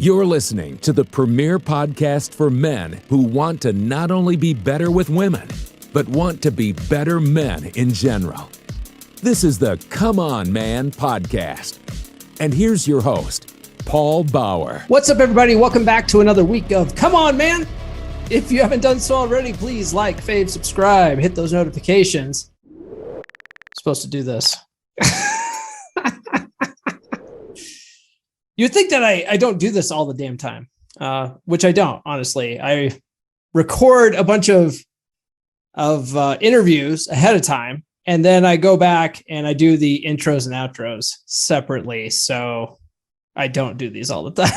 You're listening to the premier podcast for men who want to not only be better with women, but want to be better men in general. This is the Come On Man podcast. And here's your host, Paul Bauer. What's up, everybody? Welcome back to another week of Come On Man. If you haven't done so already, please like, fave, subscribe, hit those notifications. I'm supposed to do this. You'd think that I don't do this all the damn time, which I don't, honestly. I record a bunch of interviews ahead of time, and then I go back and I do the intros and outros separately. So I don't do these all the time.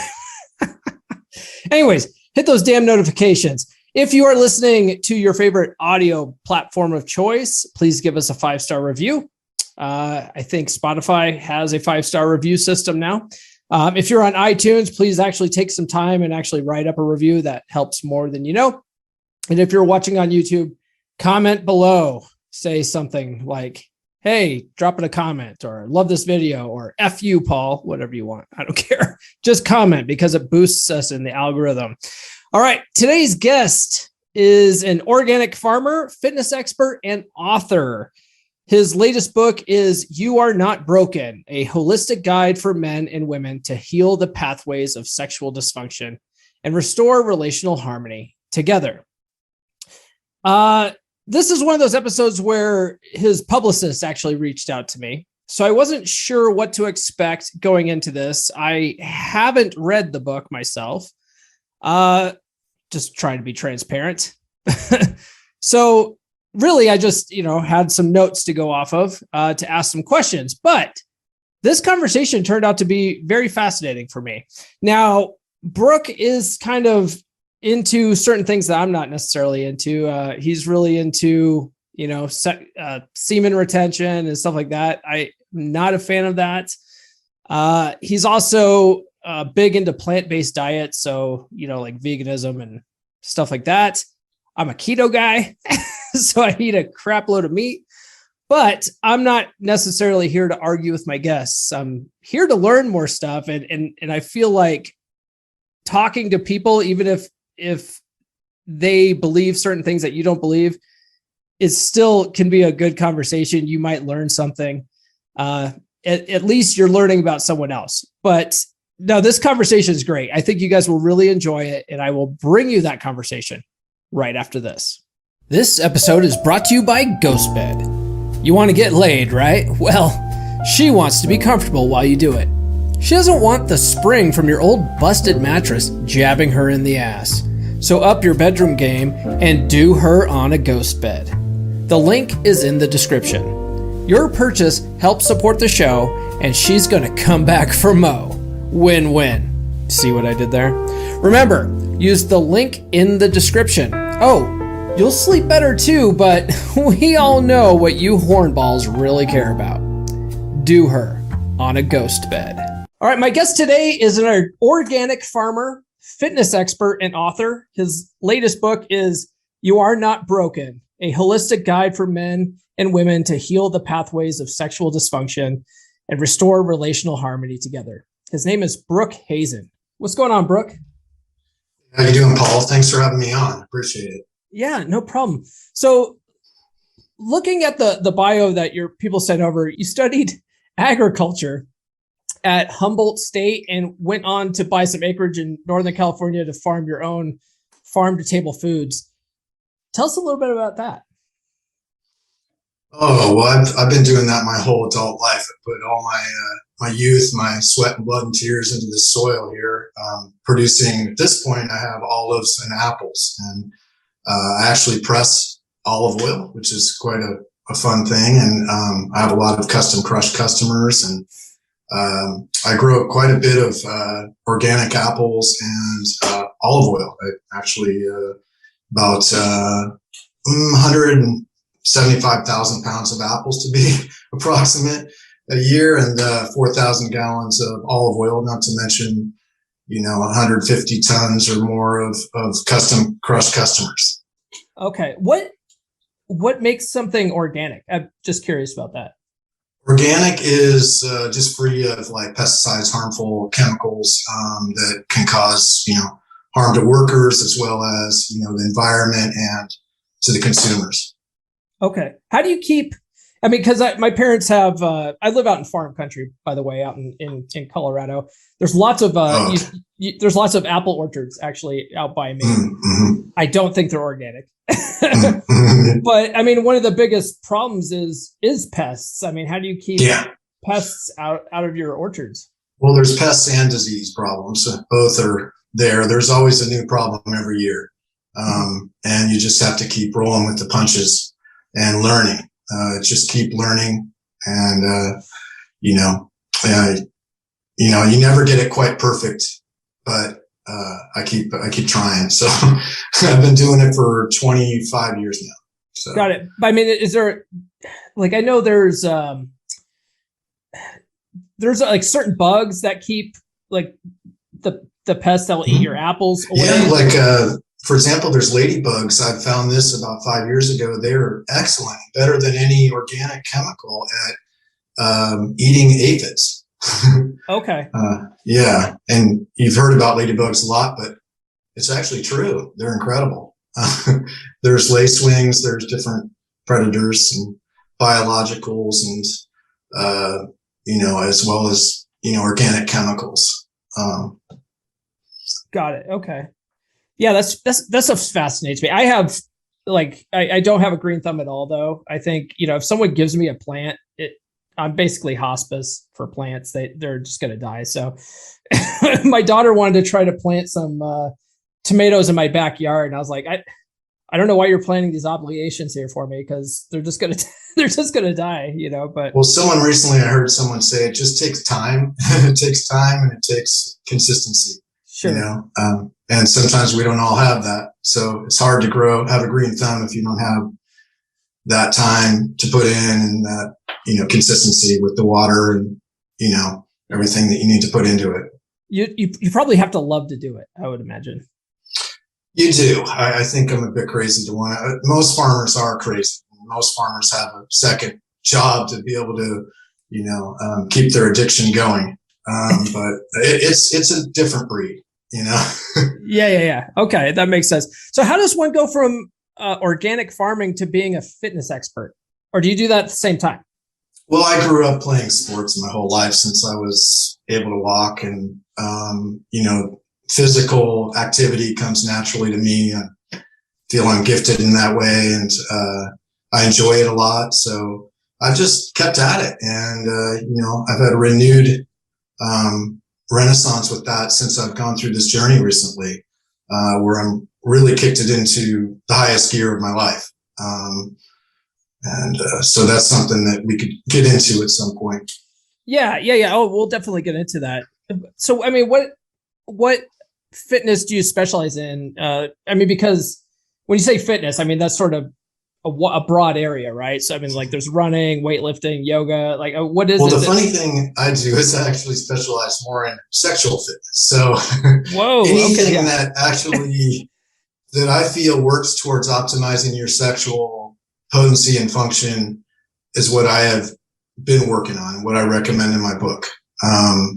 Anyways, hit those damn notifications. If you are listening to your favorite audio platform of choice, please give us a 5-star review. I think Spotify has a 5-star review system now. If you're on iTunes, please actually take some time and actually write up a review. That helps more than you know. And if you're watching on YouTube, comment below. Say something like, hey, drop in a comment, or love this video, or F you, Paul, whatever you want. I don't care. Just comment because it boosts us in the algorithm. All right. Today's guest is an organic farmer, fitness expert, and author. His latest book is You Are Not Broken, a holistic guide for men and women to heal the pathways of sexual dysfunction and restore relational harmony together. This is one of those episodes where his publicist actually reached out to me. So I wasn't sure what to expect going into this. I haven't read the book myself. Just trying to be transparent. So really, I just, had some notes to go off of to ask some questions. But this conversation turned out to be very fascinating for me. Now, Brooke is kind of into certain things that I'm not necessarily into. He's really into, semen retention and stuff like that. I'm not a fan of that. He's also big into plant-based diets. So, like veganism and stuff like that. I'm a keto guy. So I eat a crap load of meat, but I'm not necessarily here to argue with my guests. I'm here to learn more stuff. And I feel like talking to people, even if they believe certain things that you don't believe, it still can be a good conversation. You might learn something. At least you're learning about someone else. But no, this conversation is great. I think you guys will really enjoy it. And I will bring you that conversation right after this. This episode is brought to you by GhostBed. You want to get laid, right? Well, she wants to be comfortable while you do it. She doesn't want the spring from your old busted mattress jabbing her in the ass. So up your bedroom game and do her on a GhostBed. The link is in the description. Your purchase helps support the show, and she's going to come back for mo. Win-win. See what I did there? Remember, use the link in the description. Oh, you'll sleep better too, but we all know what you hornballs really care about. Do her on a ghost bed. All right, my guest today is an organic farmer, fitness expert, and author. His latest book is You Are Not Broken, a holistic guide for men and women to heal the pathways of sexual dysfunction and restore relational harmony together. His name is Brooke Hazen. What's going on, Brooke? How you doing, Paul? Thanks for having me on. Appreciate it. Yeah, no problem. So looking at the bio that your people sent over, you studied agriculture at Humboldt State and went on to buy some acreage in Northern California to farm your own farm-to-table foods. Tell us a little bit about that. Oh, well, I've been doing that my whole adult life. I put all my youth, my sweat and blood and tears into the soil here, producing, at this point, I have olives and apples. And I actually press olive oil, which is quite a fun thing. And I have a lot of custom crush customers, and I grow quite a bit of organic apples and olive oil. I actually about 175,000 pounds of apples to be approximate a year, and 4,000 gallons of olive oil, not to mention 150 tons or more of custom crush customers. Okay. What makes something organic? I'm just curious about that. Organic is just free of like pesticides, harmful chemicals that can cause, harm to workers as well as, the environment and to the consumers. Okay. How do you keep, because my parents have, I live out in farm country, by the way, out in Colorado. There's lots of, there's lots of apple orchards actually out by me. Mm-hmm. I don't think they're organic. But one of the biggest problems is pests. How do you keep pests out of your orchards? Well, there's pests and disease problems. Both are there. There's always a new problem every year. And you just have to keep rolling with the punches and learning. Just keep learning. And, you never get it quite perfect, but I keep trying. So I've been doing it for 25 years now. So. Got it. Is there, I know there's like certain bugs that keep like the pests that will eat your apples away. Yeah, for example, there's ladybugs. I found this about 5 years ago. They're excellent, better than any organic chemical at eating aphids. Okay. Yeah. And you've heard about ladybugs a lot, but it's actually true. They're incredible. There's lacewings, there's different predators and biologicals and, as well as, organic chemicals. Got it. Okay. Yeah. That stuff fascinates me. I have I don't have a green thumb at all though. I think, if someone gives me a plant, I'm basically hospice for plants. They're just going to die. So my daughter wanted to try to plant some tomatoes in my backyard. And I was like, I don't know why you're planting these obligations here for me, because they're just going to die, but. Well, recently I heard someone say it just takes time. It takes time and it takes consistency. Sure. And sometimes we don't all have that. So it's hard to have a green thumb if you don't have that time to put in and that, consistency with the water and, everything that you need to put into it. You probably have to love to do it, I would imagine. You do. I think I'm a bit crazy to want to. Most farmers are crazy. Most farmers have a second job to be able to, keep their addiction going. But it's a different breed, Yeah. Okay. That makes sense. So how does one go from organic farming to being a fitness expert? Or do you do that at the same time? Well, I grew up playing sports my whole life since I was able to walk, and, physical activity comes naturally to me. I feel I'm gifted in that way, and I enjoy it a lot. So I've just kept at it, and I've had a renewed renaissance with that since I've gone through this journey recently, where I'm really kicked it into the highest gear of my life. So that's something that we could get into at some point. Yeah. Oh, we'll definitely get into that. So, what fitness do you specialize in? Because when you say fitness, that's sort of a broad area, right? So, there's running, weightlifting, yoga, what is it? Well, the funny thing I do is I actually specialize more in sexual fitness. So anything that actually, that I feel works towards optimizing your sexual potency and function is what I have been working on, what I recommend in my book.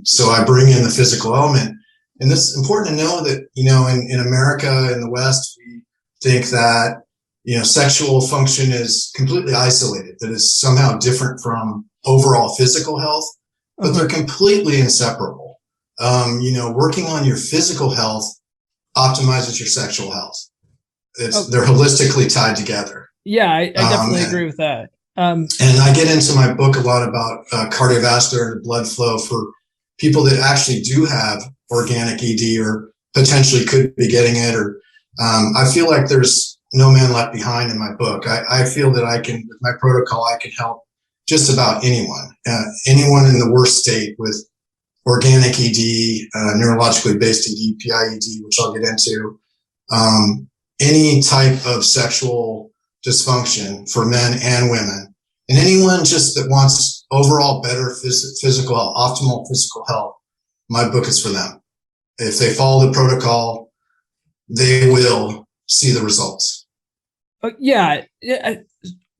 So I bring in the physical element. And this is important to know that, in America, in the West, we think that, sexual function is completely isolated, that is somehow different from overall physical health, but they're completely inseparable. Working on your physical health optimizes your sexual health. They're holistically tied together. Yeah, I definitely agree with that. And I get into my book a lot about cardiovascular blood flow for people that actually do have organic ED or potentially could be getting it. Or I feel like there's no man left behind in my book. I feel that with my protocol, I can help just about anyone in the worst state with organic ED, neurologically based ED, PIED, which I'll get into, any type of sexual dysfunction for men and women, and anyone just that wants overall better physical health, optimal physical health. My book is for them. If they follow the protocol, they will see the results. Yeah.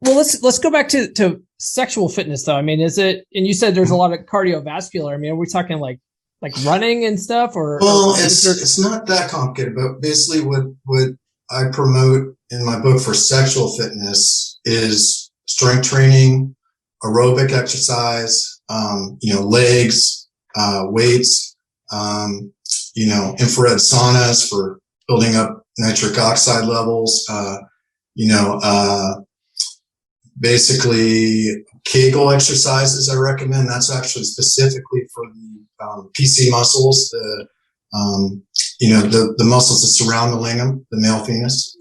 Well, let's go back to sexual fitness though? I mean, is it, and you said there's a lot of cardiovascular. I mean, are we talking like running and stuff, or? Well, or it's not that complicated, but basically what I promote in my book for sexual fitness is strength training, aerobic exercise, legs, weights, infrared saunas for building up nitric oxide levels, basically Kegel exercises I recommend. That's actually specifically for the PC muscles, the muscles that surround the lingam, the male penis.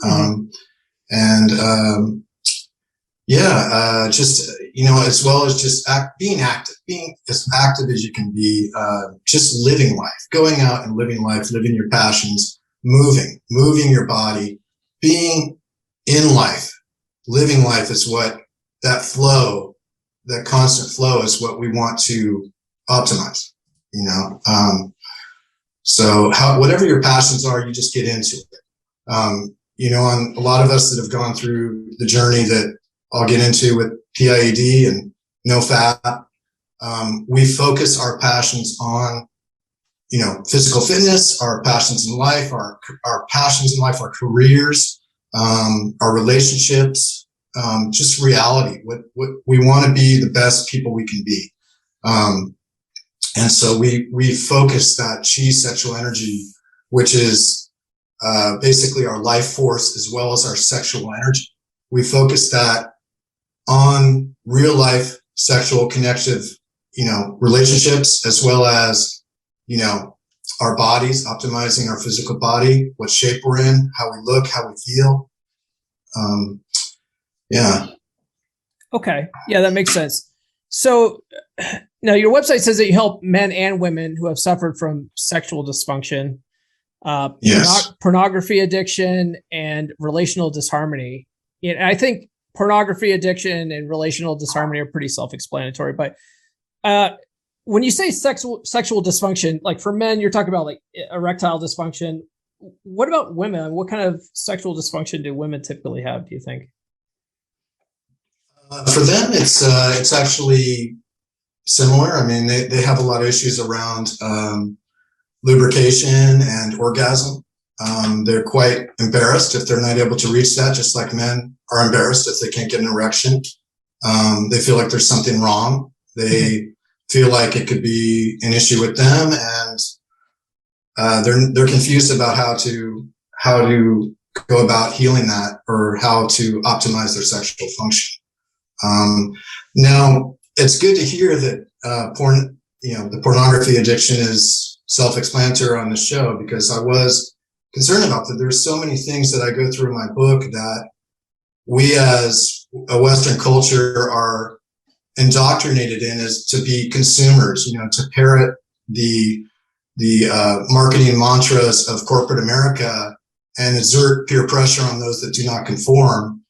As well as just being active, being as active as you can be, just living life, going out and living life, living your passions, moving your body, being in life, living life is what that flow, that constant flow is what we want to optimize, so whatever your passions are, you just get into it. On a lot of us that have gone through the journey that I'll get into with PIED and no fat, we focus our passions on, physical fitness, our passions in life, our passions in life, our careers, our relationships, just reality. What we want to be the best people we can be. And so we focus that chi sexual energy, which is, basically our life force as well as our sexual energy. We focus that on real life sexual connective, relationships, as well as, our bodies, optimizing our physical body, what shape we're in, how we look, how we feel. Okay. Yeah, that makes sense. So now your website says that you help men and women who have suffered from sexual dysfunction, yes. Pornography addiction, and relational disharmony. And I think pornography addiction and relational disharmony are pretty self-explanatory, but when you say sexual dysfunction, like for men, you're talking about like erectile dysfunction. What about women? What kind of sexual dysfunction do women typically have, do you think? For them, it's actually similar. I mean, they have a lot of issues around lubrication and orgasm. They're quite embarrassed if they're not able to reach that, just like men are embarrassed if they can't get an erection. They feel like there's something wrong. They feel like it could be an issue with them, and they're confused about how to go about healing that, or how to optimize their sexual function. Now, it's good to hear that the pornography addiction is self-explanatory on the show, because I was concerned about that. There's so many things that I go through in my book that we as a Western culture are indoctrinated in, is to be consumers, to parrot the marketing mantras of corporate America and exert peer pressure on those that do not conform,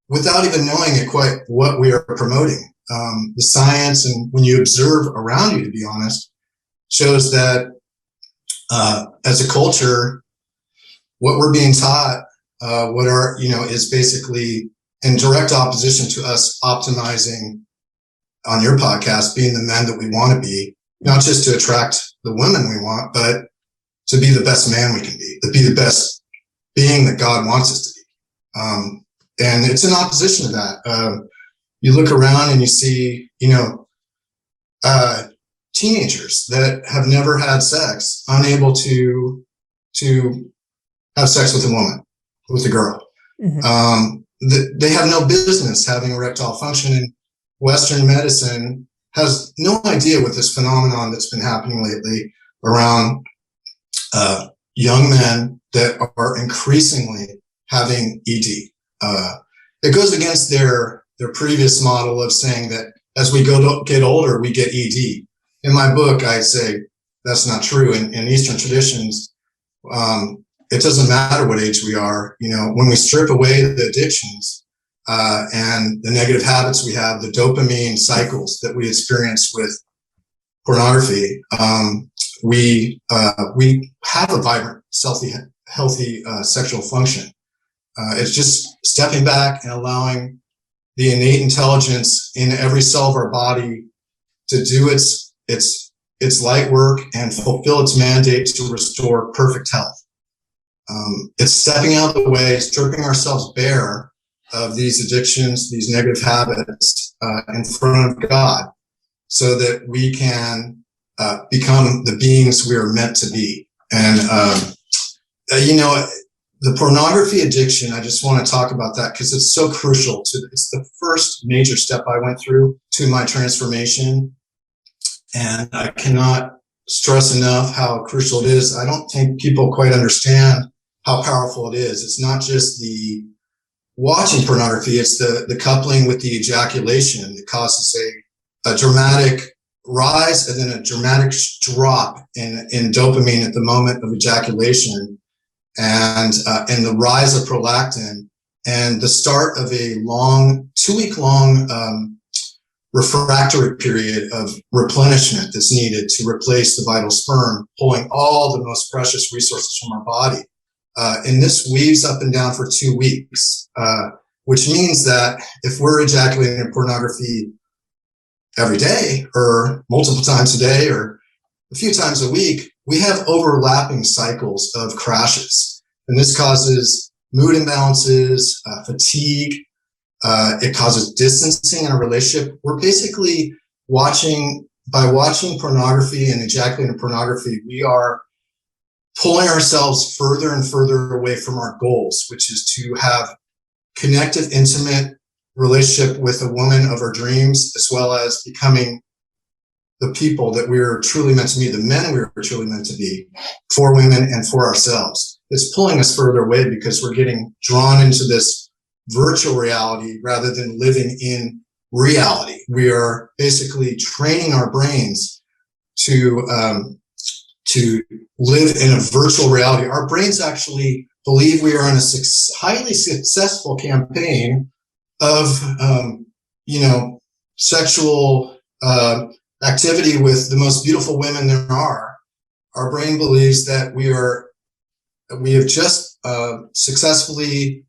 without even knowing quite what we are promoting. The science, and when you observe around you, to be honest, shows that as a culture, what we're being taught, is basically in direct opposition to us optimizing, on your podcast, being the men that we want to be, not just to attract the women we want, but to be the best man we can be, to be the best being that God wants us to be. And it's in opposition to that. You look around and you see, teenagers that have never had sex, unable to have sex with a woman, with a girl. Mm-hmm. They have no business having erectile function, and Western medicine has no idea what this phenomenon that's been happening lately around young men that are increasingly having ED. It goes against their previous model of saying that as we get older, we get ED. In my book, I say that's not true. In Eastern traditions, it doesn't matter what age we are. When we strip away the addictions and the negative habits we have, the dopamine cycles that we experience with pornography, we have a vibrant, healthy sexual function. It's just stepping back and allowing the innate intelligence in every cell of our body to do its light work and fulfill its mandate to restore perfect health. It's stepping out of the way, stripping ourselves bare of these addictions, these negative habits in front of God, so that we can become the beings we are meant to be. And, the pornography addiction, I just want to talk about that because it's so crucial it's the first major step I went through to my transformation. And I cannot stress enough how crucial it is. I don't think people quite understand how powerful it is. It's not just the watching pornography, it's the coupling with the ejaculation that causes a dramatic rise and then a dramatic drop in dopamine at the moment of ejaculation, and the rise of prolactin, and the start of a 2-week long refractory period of replenishment that's needed to replace the vital sperm, pulling all the most precious resources from our body. And this weaves up and down for 2 weeks, which means that if we're ejaculating in pornography every day or multiple times a day or a few times a week, we have overlapping cycles of crashes. And this causes mood imbalances, fatigue. It causes distancing in a relationship. We're basically by watching pornography and ejaculating pornography, we are pulling ourselves further and further away from our goals, which is to have connected, intimate relationship with a woman of our dreams, as well as becoming the people that we're truly meant to be, the men we're truly meant to be for women and for ourselves. It's pulling us further away because we're getting drawn into this virtual reality rather than living in reality. We are basically training our brains to live in a virtual reality. Our brains actually believe we are in a highly successful campaign of, sexual activity with the most beautiful women there are. Our brain believes that we have just successfully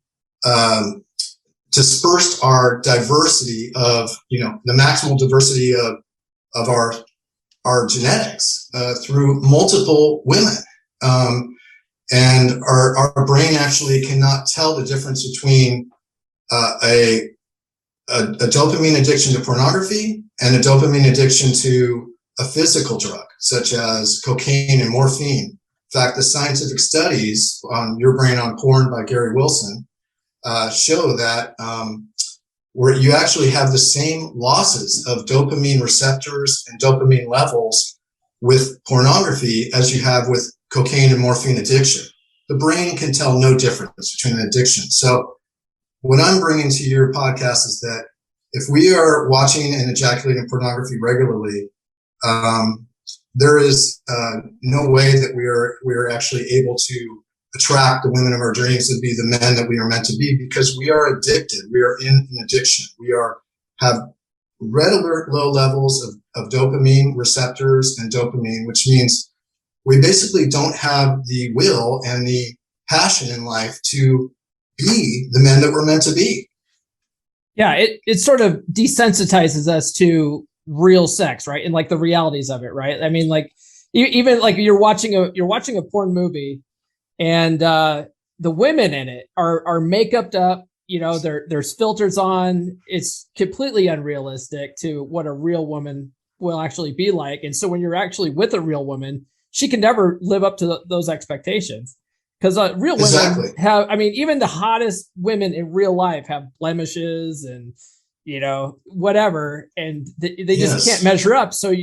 dispersed our diversity of, the maximal diversity of our genetics through multiple women. And our brain actually cannot tell the difference between a dopamine addiction to pornography and a dopamine addiction to a physical drug, such as cocaine and morphine. In fact, the scientific studies on Your Brain on Porn by Gary Wilson show that where you actually have the same losses of dopamine receptors and dopamine levels with pornography as you have with cocaine and morphine addiction. The brain can tell no difference between an addiction. So what I'm bringing to your podcast is that if we are watching and ejaculating pornography regularly, there is no way that we are actually able to attract the women of our dreams to be the men that we are meant to be, because we are addicted. We are in an addiction. We have red alert low levels of dopamine receptors and dopamine, which means we basically don't have the will and the passion in life to be the men that we're meant to be. Yeah, it sort of desensitizes us to real sex, right? And like the realities of it, right? I mean, like even like you're watching a porn movie, and the women in it are makeuped up. There's filters on. It's completely unrealistic to what a real woman will actually be like. And so when you're actually with a real woman, she can never live up to those expectations. Because real women have, even the hottest women in real life have blemishes and, whatever, and they just can't measure up. So,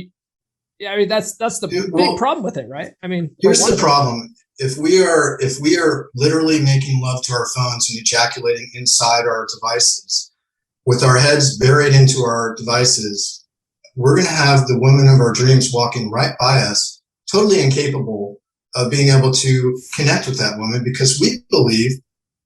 that's the big problem with it, right? Here's the problem. If we are literally making love to our phones and ejaculating inside our devices with our heads buried into our devices, we're going to have the women of our dreams walking right by us, totally incapable of being able to connect with that woman, because we believe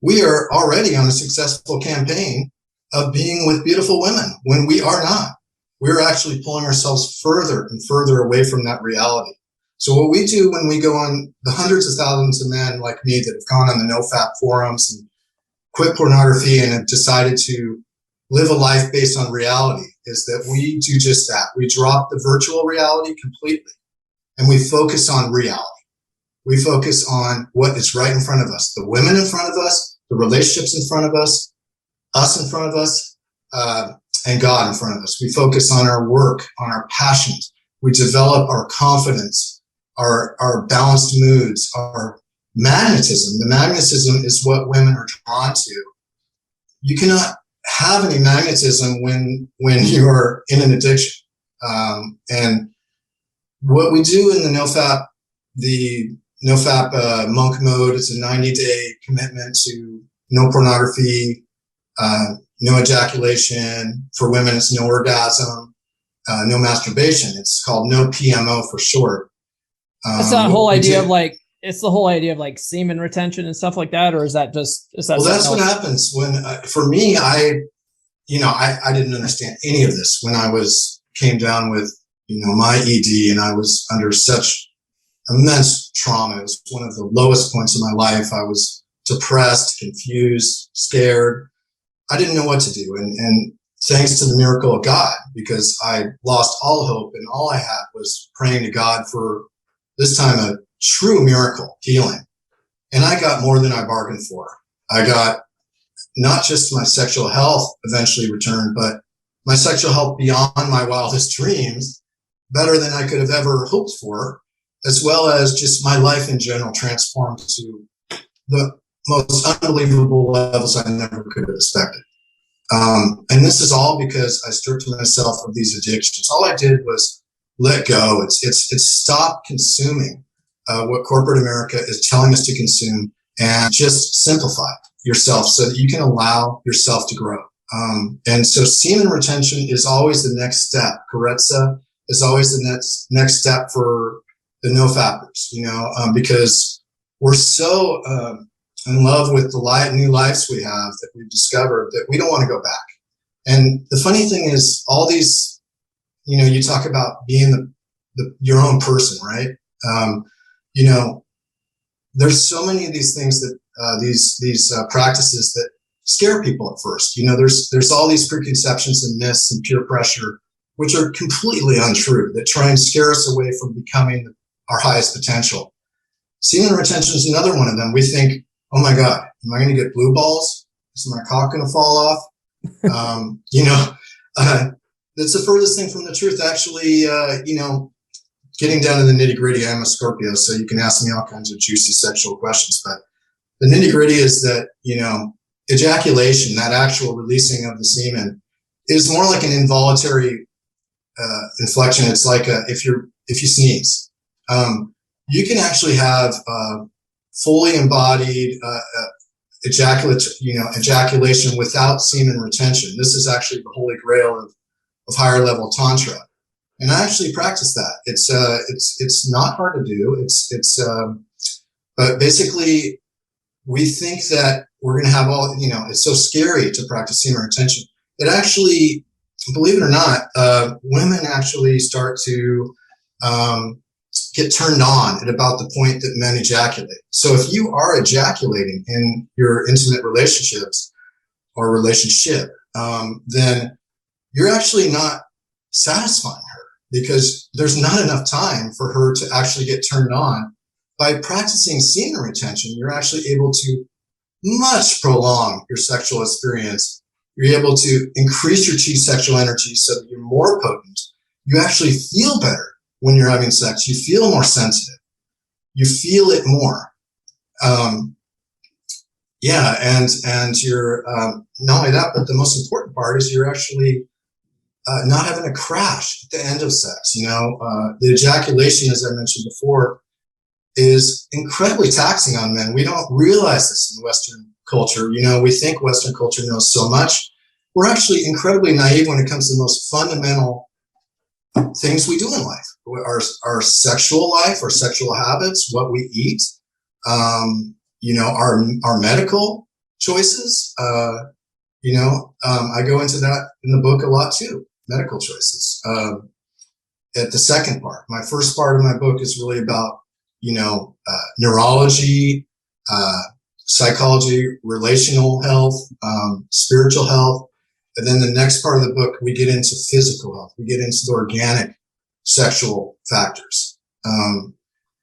we are already on a successful campaign of being with beautiful women when we are not. We're actually pulling ourselves further and further away from that reality. So what we do when we go on the hundreds of thousands of men like me that have gone on the NoFap forums and quit pornography and have decided to live a life based on reality is that we do just that. We drop the virtual reality completely and we focus on reality. We focus on what is right in front of us, the women in front of us, the relationships in front of us in front of us, and God in front of us. We focus on our work, on our passions. We develop our confidence, our balanced moods, our magnetism. The magnetism is what women are drawn to. You cannot have any magnetism when you're in an addiction. And what we do in the NoFap monk mode, it's a 90-day commitment to no pornography, no ejaculation. For women, it's no orgasm, no masturbation. It's called no PMO for short. That's that whole idea of like, it's the whole idea of like semen retention and stuff like that, or is that well, that's what happens when, for me, I didn't understand any of this when I came down with, my ED, and I was under such immense trauma. It was one of the lowest points in my life. I was depressed, confused, scared. I didn't know what to do. And thanks to the miracle of God, because I lost all hope and all I had was praying to God for this time a true miracle healing. And I got more than I bargained for. I got not just my sexual health eventually returned, but my sexual health beyond my wildest dreams, better than I could have ever hoped for, as well as just my life in general transformed to the most unbelievable levels I never could have expected. And this is all because I stripped myself of these addictions. All I did was let go. It's stop consuming what corporate America is telling us to consume and just simplify yourself so that you can allow yourself to grow. And so semen retention is always the next step. Carezza is always the next step for the no-fappers, because we're so in love with the new lives we have that we've discovered that we don't want to go back. And the funny thing is, all these, you talk about being your own person, right? There's so many of these things that these practices that scare people at first. There's all these preconceptions and myths and peer pressure, which are completely untrue, that try and scare us away from becoming our highest potential. Semen retention is another one of them. We think, oh my God, am I going to get blue balls? Is my cock going to fall off? That's the furthest thing from the truth. Actually, getting down to the nitty gritty, I'm a Scorpio, so you can ask me all kinds of juicy sexual questions, but the nitty gritty is that, ejaculation, that actual releasing of the semen, is more like an involuntary inflection. It's like if you sneeze, you can actually have fully embodied ejaculation without semen retention. This is actually the holy grail of higher level tantra, and I actually practice that. It's not hard to do. But basically, we think that we're going to have all. It's so scary to practice semen retention. It actually, believe it or not, women actually start to get turned on at about the point that men ejaculate. So if you are ejaculating in your intimate relationships or relationship, then you're actually not satisfying her because there's not enough time for her to actually get turned on. By practicing semen retention, you're actually able to much prolong your sexual experience. You're able to increase your chi sexual energy so that you're more potent. You actually feel better when you're having sex. You feel more sensitive. You feel it more. And you're not only that, but the most important part is you're actually not having a crash at the end of sex. The ejaculation, as I mentioned before, is incredibly taxing on men. We don't realize this in Western culture. We think Western culture knows so much. We're actually incredibly naive when it comes to the most fundamental things we do in life. Our sexual life, our sexual habits, what we eat, our medical choices. I go into that in the book a lot too, medical choices. At the second part, my first part of my book is really about, neurology, psychology, relational health, spiritual health, And then the next part of the book, we get into physical health. We get into the organic sexual factors.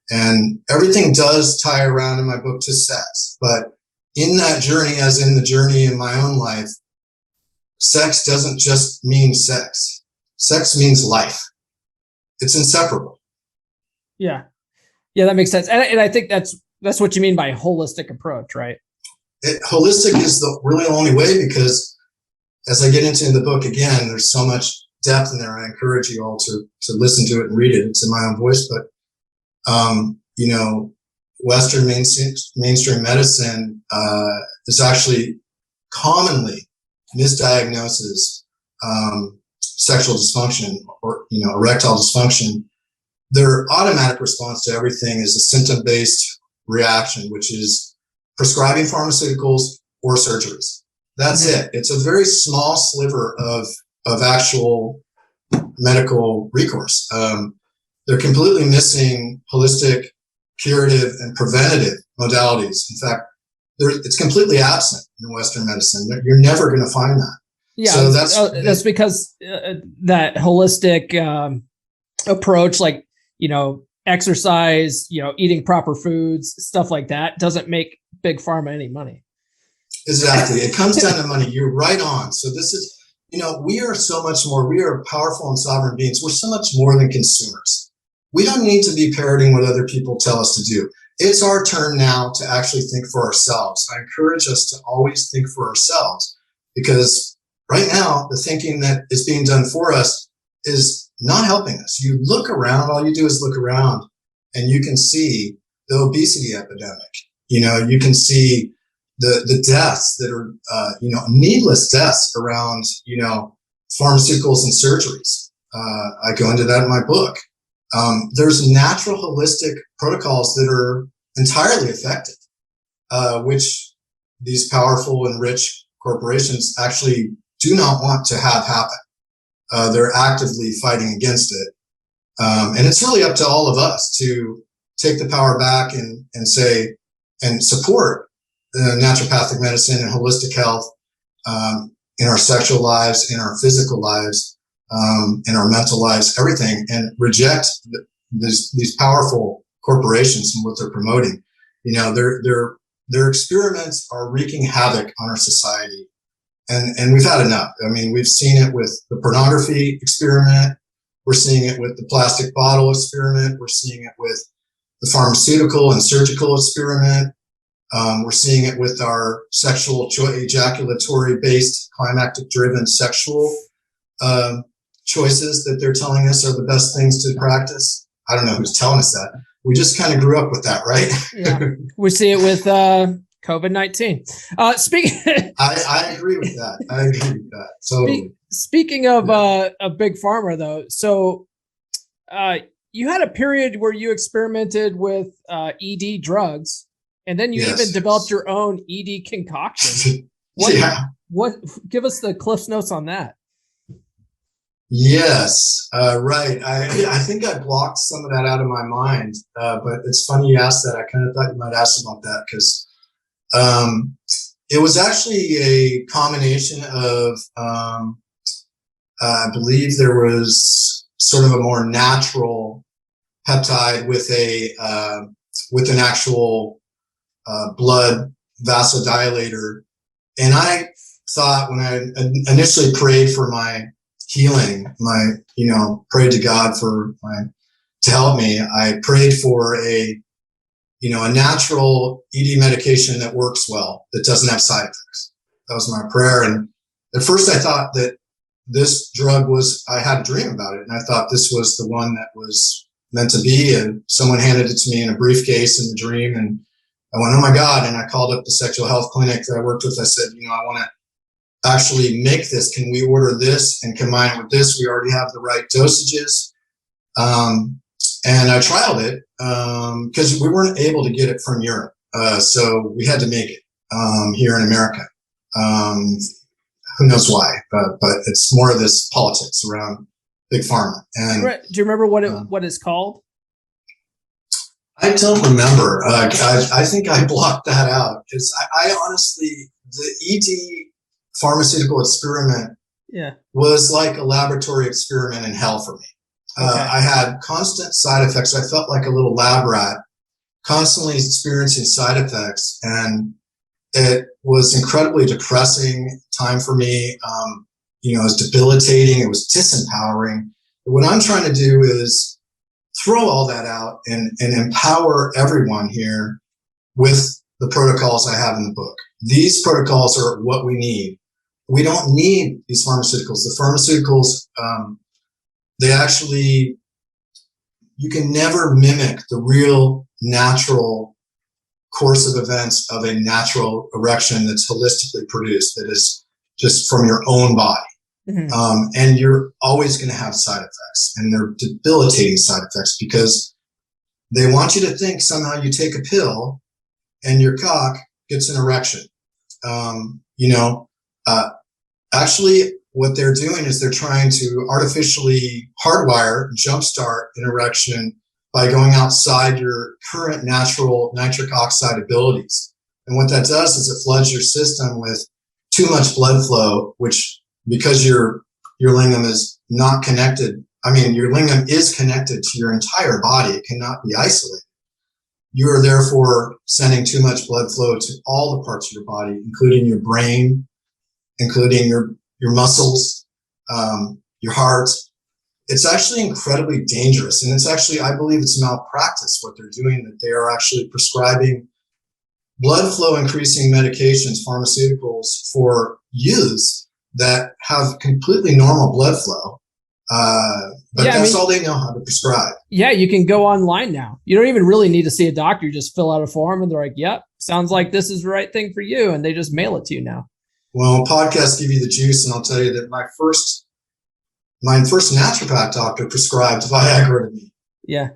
And everything does tie around in my book to sex. But in that journey, as in the journey in my own life, sex doesn't just mean sex. Sex means life. It's inseparable. Yeah. Yeah, that makes sense. And I think that's what you mean by holistic approach, right? Holistic is the really only way, because as I get into the book again, there's so much depth in there. I encourage you all to listen to it and read it. It's in my own voice, but Western mainstream medicine is actually commonly misdiagnoses sexual dysfunction or erectile dysfunction. Their automatic response to everything is a symptom-based reaction, which is prescribing pharmaceuticals or surgeries. That's it. It's a very small sliver of actual medical recourse. They're completely missing holistic, curative, and preventative modalities. In fact, it's completely absent in Western medicine. You're never going to find that. Yeah, so that's because that holistic approach, like exercise, eating proper foods, stuff like that, doesn't make big pharma any money. Exactly. It comes down to money. You're right on. So this is, we are so much more. We are powerful and sovereign beings. We're so much more than consumers. We don't need to be parroting what other people tell us to do. It's our turn now to actually think for ourselves. I encourage us to always think for ourselves, because right now, the thinking that is being done for us is not helping us. You look around, all you do is look around, and you can see the obesity epidemic. You can see the deaths that are, needless deaths around, pharmaceuticals and surgeries. I go into that in my book. There's natural holistic protocols that are entirely effective, which these powerful and rich corporations actually do not want to have happen. They're actively fighting against it. And it's really up to all of us to take the power back and say, and support naturopathic medicine and holistic health in our sexual lives, in our physical lives, in our mental lives, everything, and reject these powerful corporations and what they're promoting. Their experiments are wreaking havoc on our society. And we've had enough. I mean, we've seen it with the pornography experiment. We're seeing it with the plastic bottle experiment. We're seeing it with the pharmaceutical and surgical experiment. We're seeing it with our sexual ejaculatory based climactic driven sexual choices that they're telling us are the best things to practice. I don't know who's telling us that. We just kind of grew up with that, right? Yeah. We see it with COVID-19. I agree with that. I agree with that. So speaking of a big pharma, though, so you had a period where you experimented with ED drugs, and then you even developed your own ED concoction. What? Give us the Cliff's Notes on that. Yes, right. I think I blocked some of that out of my mind, but it's funny you asked that. I kind of thought you might ask about that because it was actually a combination of, I believe there was sort of a more natural peptide with an actual blood vasodilator, and I thought when I initially prayed for my healing, prayed to God to help me. I prayed for a natural ED medication that works well, that doesn't have side effects. That was my prayer. And at first I thought that this drug I had a dream about it. And I thought this was the one that was meant to be. And someone handed it to me in a briefcase in the dream. And I went, oh my God. And I called up the sexual health clinic that I worked with. I said, I want to actually make this. Can we order this and combine it with this? We already have the right dosages. And I trialed it because we weren't able to get it from Europe. So we had to make it here in America. Who knows why, but it's more of this politics around big pharma. And do you remember what it's called? I don't remember. I think I blocked that out because I honestly, the ED pharmaceutical experiment Yeah. was like a laboratory experiment in hell for me. I had constant side effects. I felt like a little lab rat, constantly experiencing side effects. And it was incredibly depressing time for me. It was debilitating. It was disempowering. What I'm trying to do is throw all that out and empower everyone here with the protocols I have in the book. These protocols are what we need. We don't need these pharmaceuticals. The pharmaceuticals, they actually, you can never mimic the real natural course of events of a natural erection that's holistically produced, that is just from your own body. Mm-hmm. And you're always going to have side effects, and they're debilitating side effects because they want you to think somehow you take a pill and your cock gets an erection. Actually, what they're doing is they're trying to artificially hardwire, jumpstart an erection by going outside your current natural nitric oxide abilities. And what that does is it floods your system with too much blood flow, which, because your lingam is not connected, your lingam is connected to your entire body. It cannot be isolated. You are therefore sending too much blood flow to all the parts of your body, including your brain, including your muscles, your heart. It's actually incredibly dangerous. And it's actually, I believe it's malpractice what they're doing, that they are actually prescribing blood flow increasing medications, pharmaceuticals for youths that have completely normal blood flow. But that's all they know how to prescribe. Yeah, you can go online now. You don't even really need to see a doctor. You just fill out a form and they're like, yep, sounds like this is the right thing for you. And they just mail it to you now. Well, podcasts give you the juice. And I'll tell you that my first naturopath doctor prescribed Viagra to me. Yeah.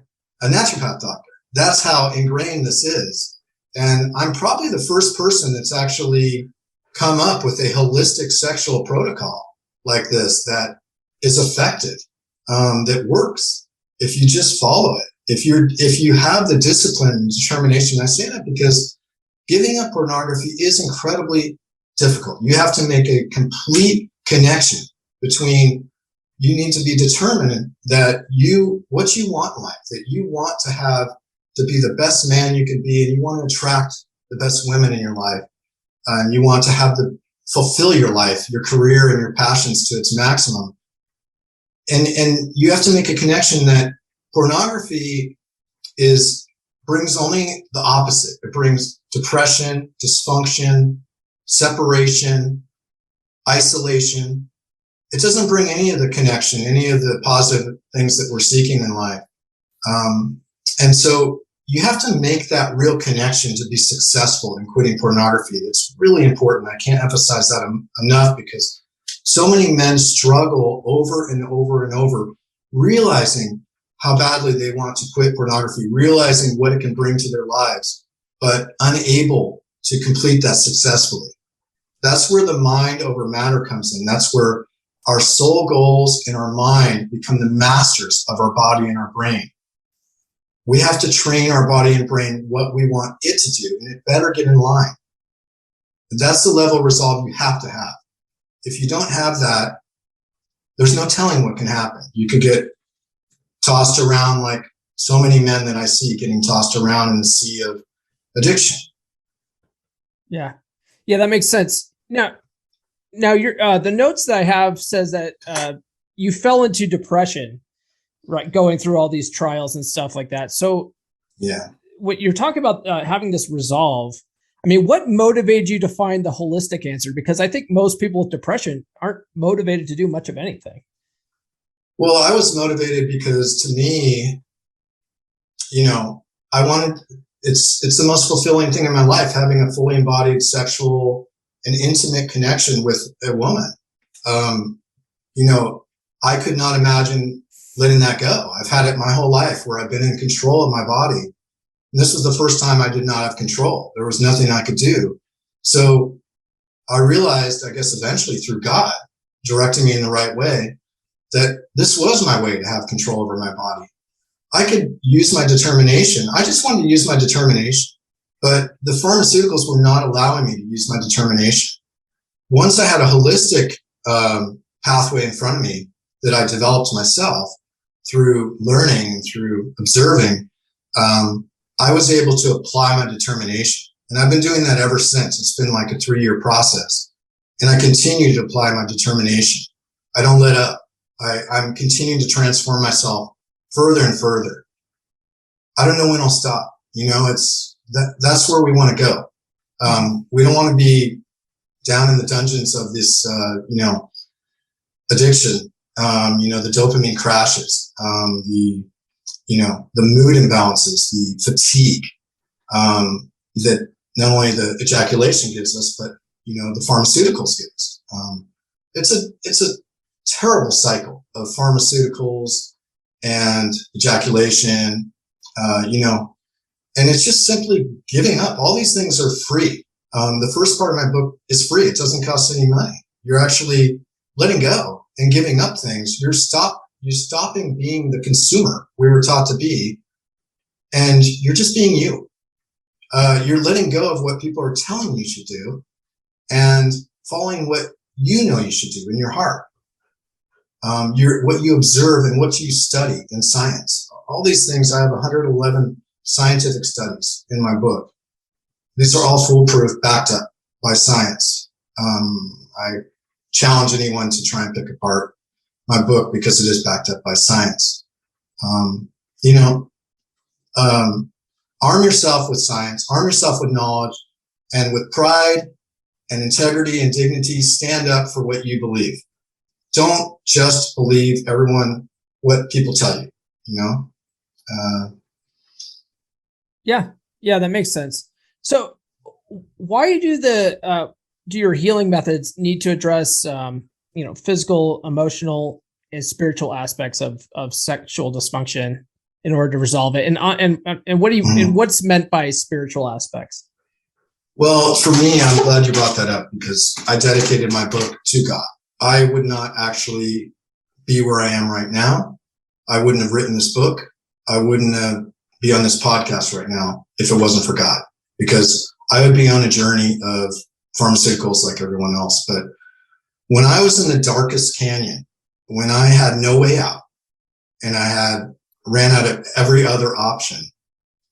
A naturopath doctor. That's how ingrained this is. And I'm probably the first person that's actually come up with a holistic sexual protocol like this that is effective, that works if you just follow it. If you have the discipline and determination. I say that because giving up pornography is incredibly difficult. You have to make a complete connection between, you need to be determined that what you want in life, that you want to be the best man you can be, and you want to attract the best women in your life, and you want to fulfill your life, your career, and your passions to its maximum. And you have to make a connection that pornography brings only the opposite. It brings depression, dysfunction, separation, isolation. It doesn't bring any of the connection, any of the positive things that we're seeking in life. And so you have to make that real connection to be successful in quitting pornography. It's really important. I can't emphasize that enough, because so many men struggle over and over and over, realizing how badly they want to quit pornography, realizing what it can bring to their lives, but unable to complete that successfully. That's where the mind over matter comes in. That's where our soul goals in our mind become the masters of our body and our brain. We have to train our body and brain what we want it to do, and it better get in line. That's the level of resolve you have to have. If you don't have that, there's no telling what can happen. You could get tossed around like so many men that I see getting tossed around in the sea of addiction. Yeah. Yeah, that makes sense. Now you're, the notes that I have says that you fell into depression, right, going through all these trials and stuff like that. So yeah, what you're talking about, having this resolve, I mean, what motivated you to find the holistic answer? Because I think most people with depression aren't motivated to do much of anything. Well, I was motivated because, to me, it's the most fulfilling thing in my life, having a fully embodied sexual and intimate connection with a woman. I could not imagine letting that go. I've had it my whole life where I've been in control of my body. And this was the first time I did not have control. There was nothing I could do. So I realized, I guess eventually through God directing me in the right way, that this was my way to have control over my body. I could use my determination. I just wanted to use my determination, but the pharmaceuticals were not allowing me to use my determination. Once I had a holistic pathway in front of me that I developed myself through learning, through observing, I was able to apply my determination. And I've been doing that ever since. It's been like a 3-year process. And I continue to apply my determination. I don't let up. I'm continuing to transform myself further and further. I don't know when I'll stop. That's where we want to go. We don't want to be down in the dungeons of this, addiction. The dopamine crashes, the mood imbalances, the fatigue, that not only the ejaculation gives us, but, the pharmaceuticals give us. It's a terrible cycle of pharmaceuticals and ejaculation, and it's just simply giving up. All these things are free. The first part of my book is free. It doesn't cost any money. You're actually letting go and giving up things. You're stopping being the consumer we were taught to be, and you're just being you. You're letting go of what people are telling you should do and following what you know you should do in your heart. What you observe and what you study in science. All these things, I have 111 scientific studies in my book. These are all foolproof, backed up by science. I challenge anyone to try and pick apart my book because it is backed up by science. Arm yourself with science, arm yourself with knowledge, and with pride and integrity and dignity, stand up for what you believe. Don't just believe what people tell you, Yeah, that makes sense. So why do your healing methods need to address, physical, emotional, and spiritual aspects of sexual dysfunction in order to resolve it? And what do you, and what's meant by spiritual aspects? Well, for me, I'm glad you brought that up because I dedicated my book to God. I would not actually be where I am right now. I wouldn't have written this book. I wouldn't be on this podcast right now if it wasn't for God, because I would be on a journey of pharmaceuticals like everyone else. But when I was in the darkest canyon, when I had no way out and I ran out of every other option,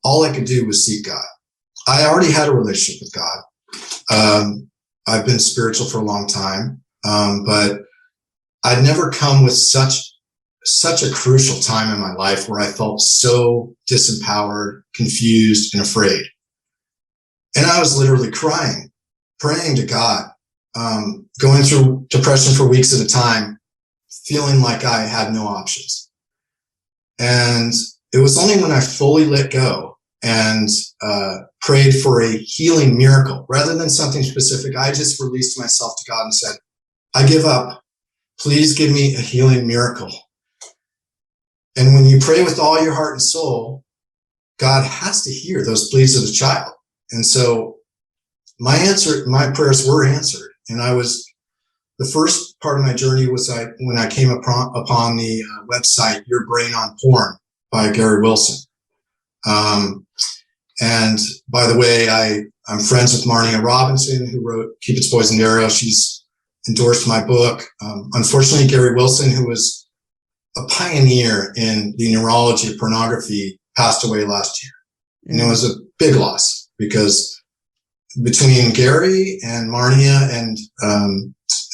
all I could do was seek God. I already had a relationship with God. I've been spiritual for a long time. But I'd never come with such a crucial time in my life where I felt so disempowered, confused, and afraid. And I was literally crying, praying to God, going through depression for weeks at a time, feeling like I had no options. And it was only when I fully let go and prayed for a healing miracle rather than something specific. I just released myself to God and said, I give up. Please give me a healing miracle. And when you pray with all your heart and soul, God has to hear those pleas of the child. And so my prayers were answered. And the first part of my journey was when I came upon the website, Your Brain on Porn by Gary Wilson. And by the way, I'm friends with Marnia Robinson, who wrote Cupid's Poisoned Arrow. She's endorsed my book. Unfortunately, Gary Wilson, who was a pioneer in the neurology of pornography, passed away last year. And it was a big loss because between Gary and Marnia and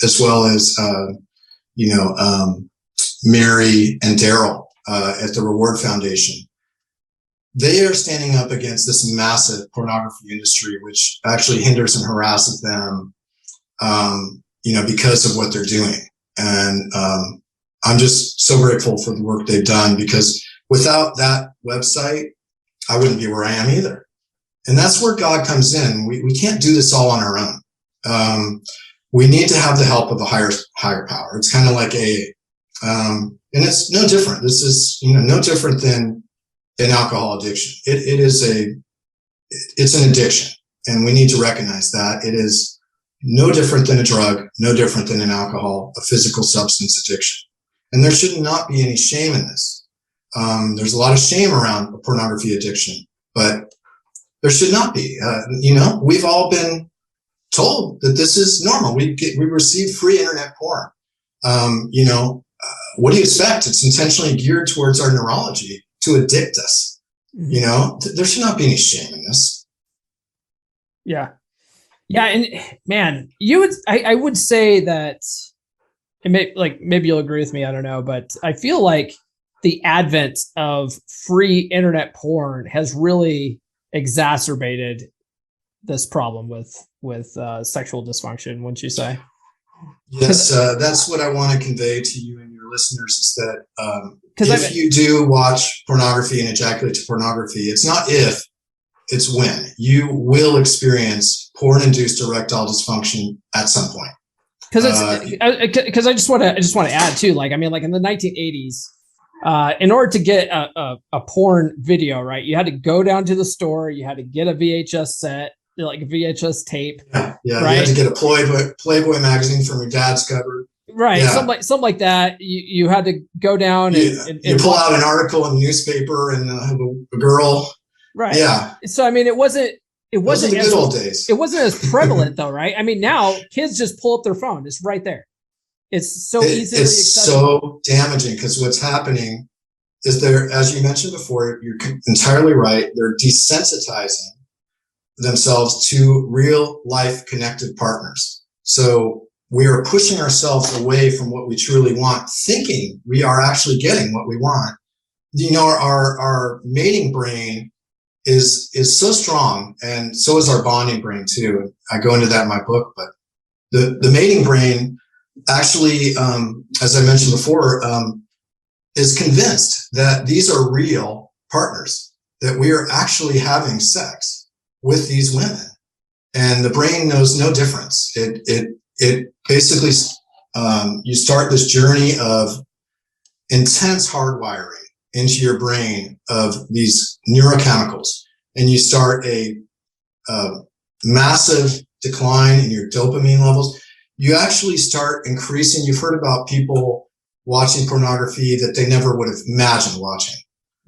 as well as Mary and Daryl at the Reward Foundation, they are standing up against this massive pornography industry, which actually hinders and harasses them because of what they're doing. And I'm just so grateful for the work they've done, because without that website, I wouldn't be where I am either. And that's where God comes in. We can't do this all on our own. We need to have the help of a higher power. It's kind of like and it's no different. This is, no different than an alcohol addiction. It's an addiction, and we need to recognize that. It is no different than a drug, no different than an alcohol, a physical substance addiction. And there should not be any shame in this. There's a lot of shame around a pornography addiction, but there should not be. We've all been told that this is normal. We receive free internet porn. what do you expect? It's intentionally geared towards our neurology to addict us. Mm-hmm. There should not be any shame in this. Yeah. Yeah. And man, I would say that, and maybe you'll agree with me, I don't know, but I feel like the advent of free internet porn has really exacerbated this problem with sexual dysfunction, wouldn't you say? Yes, that's what I want to convey to you and your listeners is that if you do watch pornography and ejaculate to pornography, it's not if, it's when. You will experience porn-induced erectile dysfunction at some point. Because I just want to add too, like, I mean, like in the 1980s, in order to get a porn video, right, you had to go down to the store, you had to get a VHS set, like a VHS tape. Yeah, right? You had to get a Playboy magazine from your dad's cupboard. Right, yeah. something like that. You had to go down and pull out an article in the newspaper and have a girl. Right. Yeah. So I mean, it wasn't the good old days. It wasn't as prevalent though, right? I mean, now kids just pull up their phone; it's right there. It's so easily accessible. So damaging because what's happening is as you mentioned before, you're entirely right. They're desensitizing themselves to real life connected partners. So we are pushing ourselves away from what we truly want, thinking we are actually getting what we want. Our mating brain is so strong, and so is our bonding brain too. I go into that in my book, but the mating brain actually, as I mentioned before, is convinced that these are real partners, that we are actually having sex with these women. And the brain knows no difference. It basically, you start this journey of intense hardwiring into your brain of these neurochemicals, and you start a massive decline in your dopamine levels. You actually start increasing. You've heard about people watching pornography that they never would have imagined watching.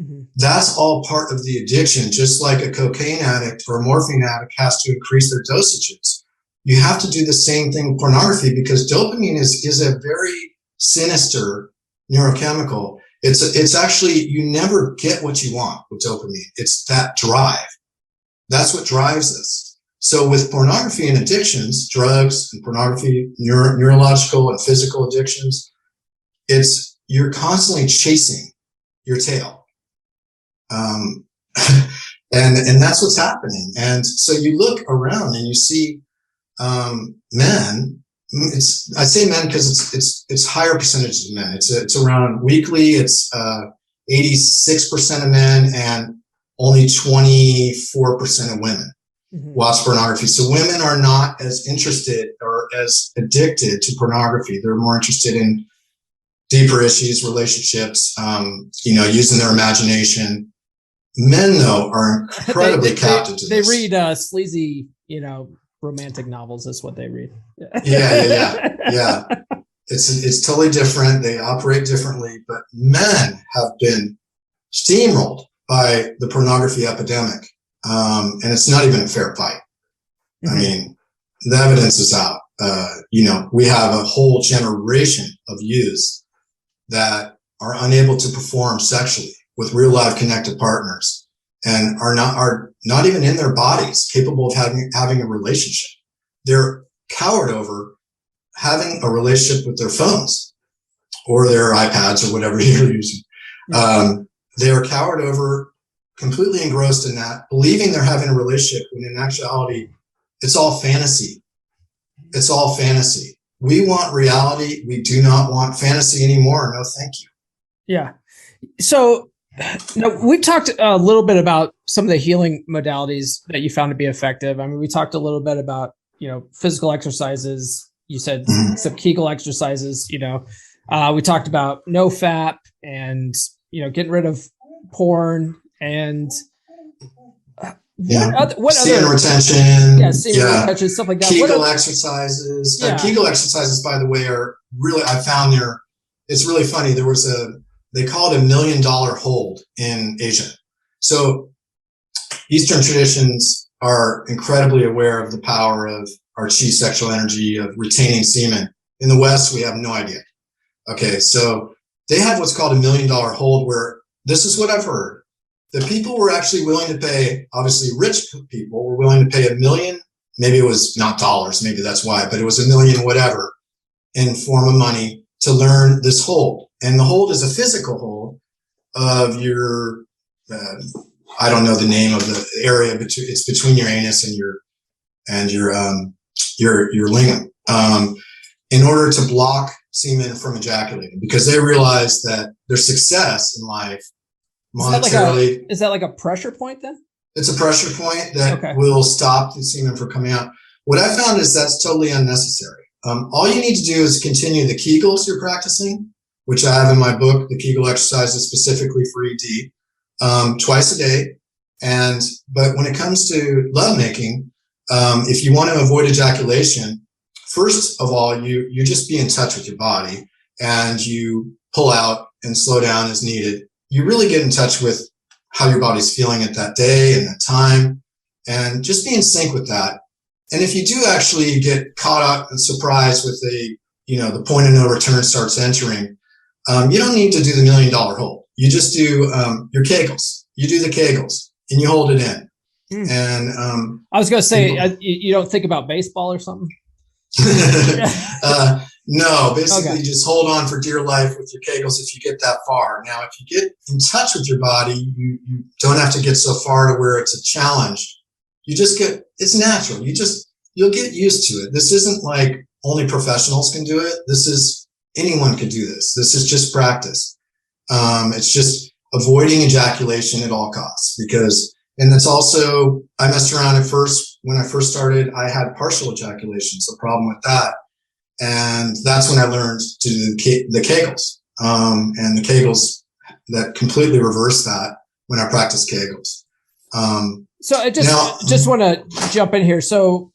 Mm-hmm. That's all part of the addiction, just like a cocaine addict or a morphine addict has to increase their dosages. You have to do the same thing with pornography because dopamine is a very sinister neurochemical. It's actually, you never get what you want with dopamine. It's that drive. That's what drives us. So with pornography and addictions, drugs and pornography, neurological and physical addictions, you're constantly chasing your tail. And that's what's happening. And so you look around and you see, men, I say men because it's higher percentages of men. It's around weekly. It's 86% of men and only 24% of women watch pornography. So women are not as interested or as addicted to pornography. They're more interested in deeper issues, relationships, using their imagination. Men, though, are incredibly captive to this. They read sleazy, romantic novels. That's what they read. Yeah. It's totally different. They operate differently, but men have been steamrolled by the pornography epidemic. And it's not even a fair fight. Mm-hmm. I mean, the evidence is out. We have a whole generation of youths that are unable to perform sexually with real life connected partners and are not even in their bodies capable of having a relationship. They're cowered over having a relationship with their phones or their iPads or whatever you're using. They're cowered over, completely engrossed in that, believing they're having a relationship when in actuality, it's all fantasy. It's all fantasy. We want reality. We do not want fantasy anymore. No, thank you. Yeah. So we've talked a little bit about some of the healing modalities that you found to be effective. I mean, we talked a little bit about, physical exercises. You said some Kegel exercises, we talked about no FAP and, getting rid of porn and what semen other retention. Retention, stuff like that. Kegel exercises. Kegel exercises, by the way, are really, I found it's really funny. They call it $1 million hold in Asia. So Eastern traditions are incredibly aware of the power of our chi sexual energy of retaining semen. In the West, we have no idea. Okay, so they had what's called $1 million hold, where this is what I've heard. The people were actually willing to pay, obviously rich people were willing to pay $1 million. Maybe it was not dollars, maybe that's why, but it was $1 million, whatever, in form of money to learn this hold. And the hold is a physical hold of your, I don't know the name of the area, but it's between your anus and your lingam, in order to block semen from ejaculating, because they realize that their success in life monetarily. Is that like a pressure point then? It's a pressure point that will stop the semen from coming out. What I found is that's totally unnecessary. All you need to do is continue the Kegels you're practicing, which I have in my book, the Kegel exercises specifically for ED, twice a day. But when it comes to lovemaking, if you want to avoid ejaculation, first of all, you just be in touch with your body and you pull out and slow down as needed. You really get in touch with how your body's feeling at that day and that time, and just be in sync with that. And if you do actually get caught up and surprised with the point of no return starts entering, you don't need to do the $1 million hold. You just do your Kegels. You do the Kegels and you hold it in. And I was going to say, you don't think about baseball or something? No, basically just hold on for dear life with your Kegels if you get that far. Now, if you get in touch with your body, you don't have to get so far to where it's a challenge. You just it's natural. You'll get used to it. This isn't like only professionals can do it. Anyone can do this. This is just practice. It's just avoiding ejaculation at all costs, and that's also, I messed around at first. When I first started, I had partial ejaculation. So problem with that. And that's when I learned to do the Kegels. And the Kegels that completely reverse that when I practice Kegels. So I just want to jump in here. So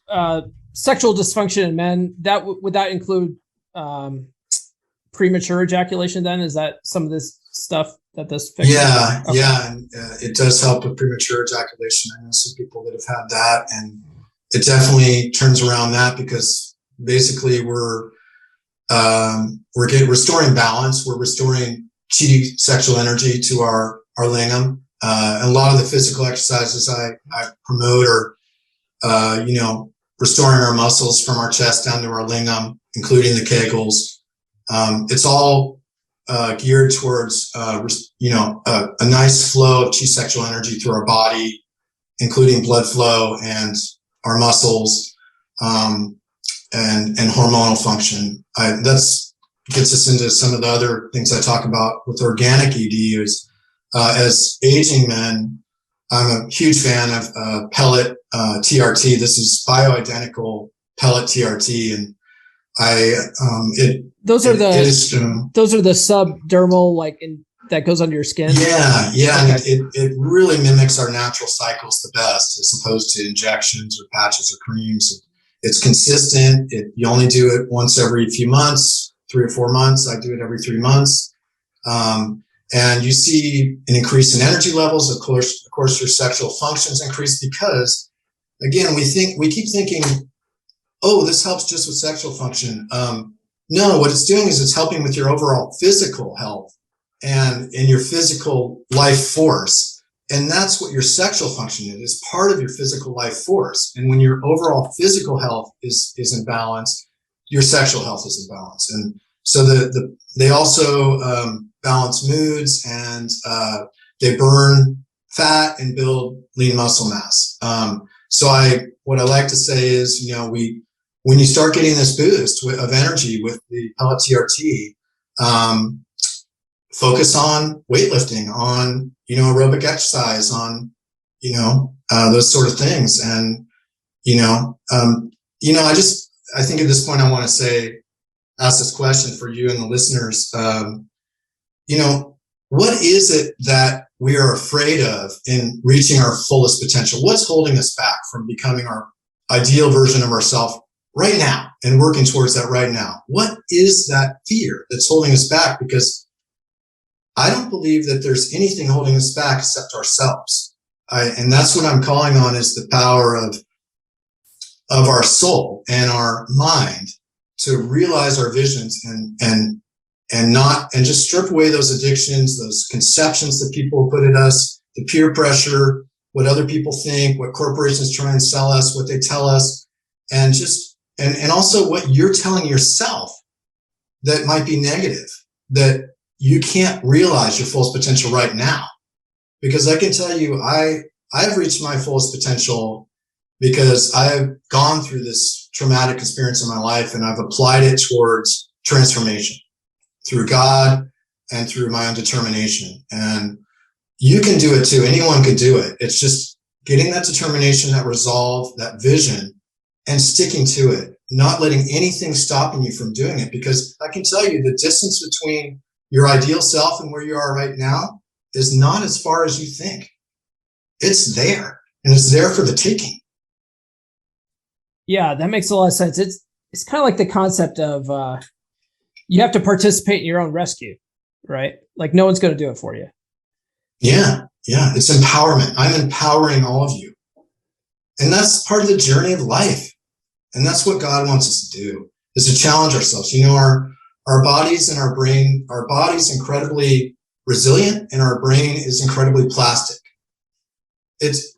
sexual dysfunction in men, would that include premature ejaculation then? Is that some of this stuff that this fixes? Yeah, okay. Yeah. And, it does help with premature ejaculation. I know some people that have had that, and it definitely turns around that, because basically we're restoring balance. We're restoring chi sexual energy to our lingam. And a lot of the physical exercises I promote are, restoring our muscles from our chest down to our lingam, including the Kegels. It's all geared towards, a nice flow of chi sexual energy through our body, including blood flow and our muscles, and hormonal function. That's gets us into some of the other things I talk about with organic ED. As aging men, I'm a huge fan of pellet TRT. This is bioidentical pellet TRT, and those are the subdermal, that goes under your skin. Yeah. Okay. And it really mimics our natural cycles the best, as opposed to injections or patches or creams. It's consistent. You only do it once every few months, 3 or 4 months. I do it every 3 months. And you see an increase in energy levels. Of course, your sexual functions increase, because, again, we keep thinking, oh, this helps just with sexual function. No, what it's doing is it's helping with your overall physical health and your physical life force. And that's what your sexual function is part of your physical life force. And when your overall physical health is in balance, your sexual health is in balance. And so they also balance moods, and they burn fat and build lean muscle mass. So what I like to say is, when you start getting this boost of energy with the pellet TRT, focus on weightlifting, on, aerobic exercise, on, those sort of things. And, I think at this point I want to ask this question for you and the listeners. What is it that we are afraid of in reaching our fullest potential? What's holding us back from becoming our ideal version of ourselves right now and working towards that right now? What is that fear that's holding us back? Because I don't believe that there's anything holding us back except ourselves. And that's what I'm calling on, is the power of our soul and our mind to realize our visions and and just strip away those addictions, those conceptions that people put at us, the peer pressure, what other people think, what corporations try and sell us, what they tell us, and just, and also what you're telling yourself that might be negative, that you can't realize your fullest potential right now. Because I can tell you, I've reached my fullest potential because I've gone through this traumatic experience in my life and I've applied it towards transformation through God and through my own determination. And you can do it too. Anyone could do it. It's just getting that determination, that resolve, that vision, and sticking to it, not letting anything stopping you from doing it. Because I can tell you the distance between your ideal self and where you are right now is not as far as you think. It's there, and it's there for the taking. Yeah, that makes a lot of sense. It's kind of like the concept of you have to participate in your own rescue, right? Like no one's going to do it for you. Yeah. It's empowerment. I'm empowering all of you. And that's part of the journey of life. And that's what God wants us to do, is to challenge ourselves. You know, our bodies and our brain, our body's incredibly resilient and our brain is incredibly plastic.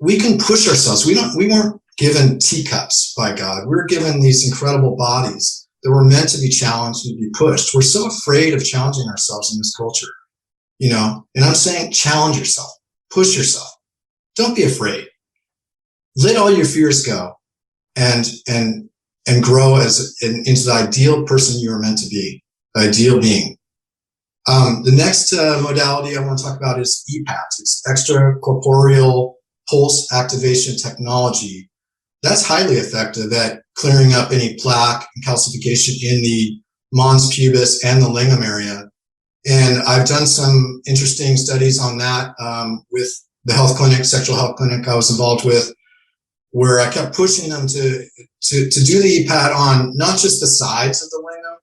We can push ourselves. We weren't given teacups by God. We're given these incredible bodies that were meant to be challenged and to be pushed. We're so afraid of challenging ourselves in this culture, you know, and I'm saying challenge yourself, push yourself. Don't be afraid. Let all your fears go and grow into the ideal person you are meant to be, the ideal being. The next modality I want to talk about is Epaps. It's extracorporeal pulse activation technology. That's highly effective at clearing up any plaque and calcification in the mons pubis and the lingam area. And I've done some interesting studies on that with the health clinic, sexual health clinic I was involved with, where I kept pushing them to do the EPAT on not just the sides of the lingam,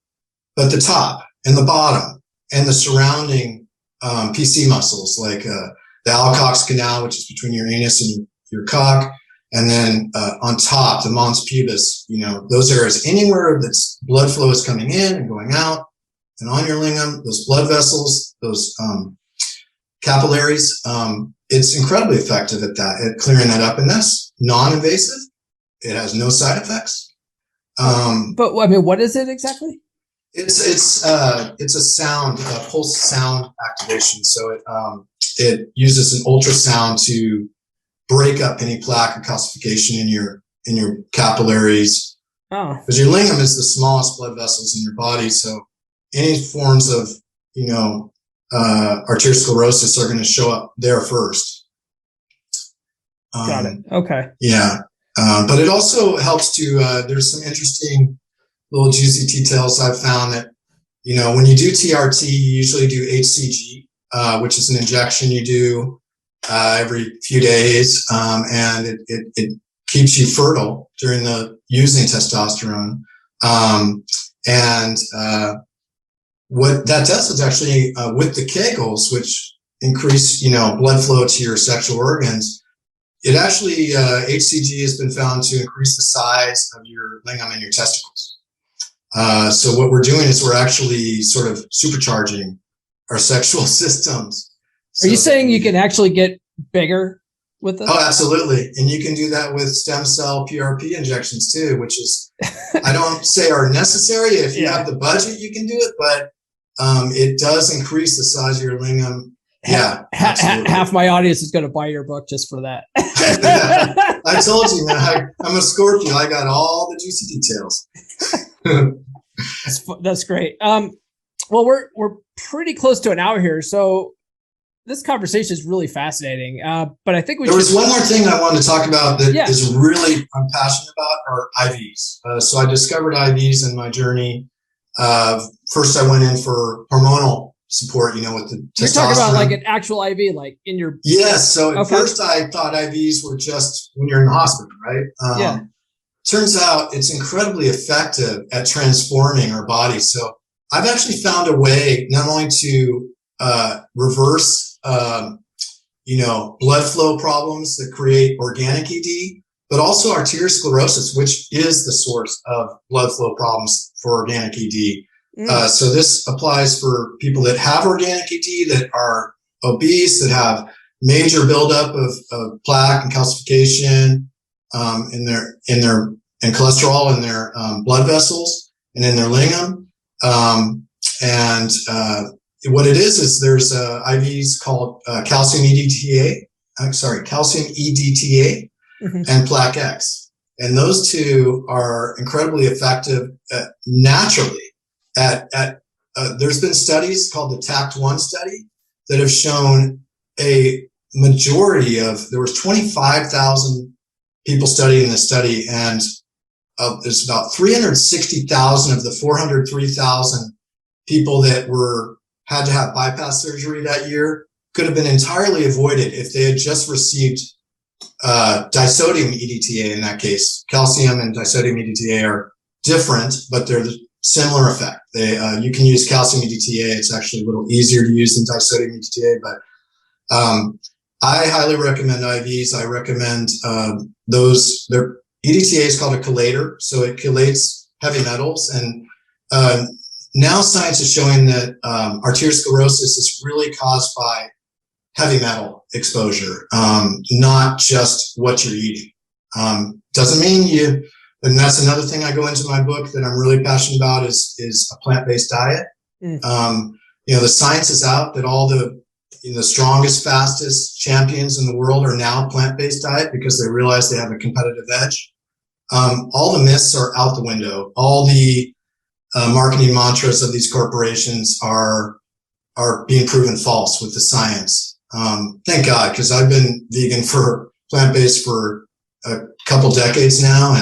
but the top and the bottom and the surrounding PC muscles, like the Alcox canal, which is between your anus and your cock, and then on top, the mons pubis, you know, those areas, anywhere that's blood flow is coming in and going out, and on your lingam, those blood vessels, those capillaries, it's incredibly effective at clearing that up, and that's non-invasive. It has no side effects. But I mean, what is it exactly? It's a sound, pulse sound activation. So it uses an ultrasound to break up any plaque or calcification in your capillaries. Oh, because your lingam is the smallest blood vessels in your body. So any forms of, you know, arteriosclerosis are going to show up there first. Got it. Okay. Yeah. But it also helps to, there's some interesting little juicy details I've found that, you know, when you do TRT, you usually do HCG, which is an injection you do every few days, and it keeps you fertile during using testosterone. And what that does is actually with the Kegels, which increase, you know, blood flow to your sexual organs, it actually HCG has been found to increase the size of your lingam and your testicles. So what we're doing is we're actually sort of supercharging our sexual systems. Are you saying you can actually get bigger with this? Oh, absolutely. And you can do that with stem cell PRP injections too, which is, I don't say are necessary. If you have the budget, you can do it, but it does increase the size of your lingam. Yeah. Half my audience is going to buy your book just for that. I told you, man, I'm a Scorpio. I got all the juicy details. That's great. Well, we're pretty close to an hour here. So this conversation is really fascinating. But I think there was one more thing I wanted to talk about that is really I'm passionate about are IVs. So I discovered IVs in my journey. First, I went in for hormonal support, you know, with the testosterone. You're talking about like an actual IV, like in your... Yes. So at first I thought IVs were just when you're in the hospital, right? Turns out it's incredibly effective at transforming our bodies. So I've actually found a way not only to reverse, you know, blood flow problems that create organic ED, but also arteriosclerosis, which is the source of blood flow problems for organic ED. So this applies for people that have organic ED, that are obese, that have major buildup of plaque and calcification and cholesterol in their blood vessels and in their lingam. What it is there's IVs called calcium EDTA, and Plaque X. And those two are incredibly effective naturally there's been studies called the TACT-1 study that have shown a majority there was 25,000 people studying this study, and there's about 360,000 of the 403,000 people that had to have bypass surgery that year could have been entirely avoided if they had just received disodium EDTA. In that case, calcium and disodium EDTA are different, but they're the similar effect. You can use calcium EDTA. It's actually a little easier to use than disodium EDTA, but I highly recommend IVs. I recommend their EDTA is called a chelator, so it chelates heavy metals. And now science is showing that arteriosclerosis is really caused by heavy metal exposure, not just what you're eating. Doesn't mean and that's another thing I go into my book that I'm really passionate about is a plant-based diet. The science is out that all the strongest, fastest champions in the world are now plant-based diet because they realize they have a competitive edge. All the myths are out the window. All the marketing mantras of these corporations are being proven false with the science. Thank God, because I've been vegan plant-based for a couple decades now,